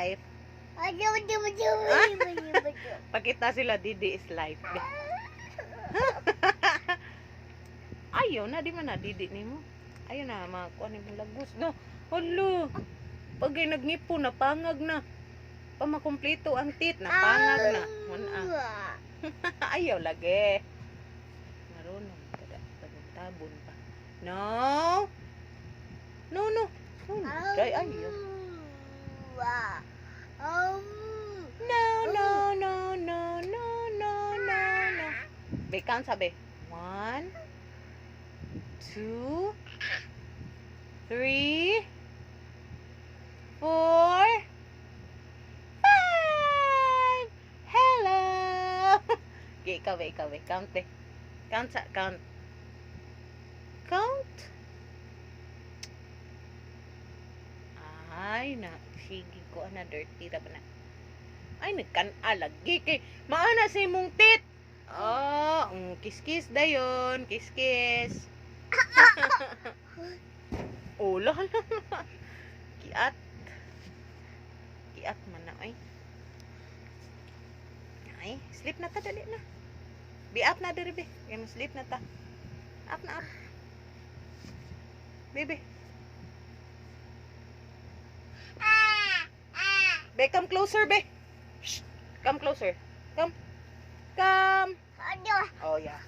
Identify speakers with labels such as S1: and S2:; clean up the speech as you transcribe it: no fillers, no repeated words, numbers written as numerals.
S1: life. Pakita sila, Didi is life. Ayaw na, di man na, Didi ni mo. Ayaw na, makakuha ni mong lagos. No, halo. Pag ay nagnipo, napangag na. Pamakumpleto ang tit, napangag na. Ayaw lagi. Marunong kada tabon pa. No. No. Try ayaw. No. Be, count sabi. 1, 2, 3, 4, 5. Hello. Okay, ikaw. Count be. Count. Ay, na. Sige ko, dirty ra ba na? Ay, nagkan-alagi kay maana sa imong tit. Oh, kiss dayon, kiss. Oh, lah. Kiat man na ay. Ay, sleep na ta dali na. Be up na diri be. Yan sleep na ta. Up. Baby. Be, come closer, be. Shh. Come closer. Come. Oh, yeah.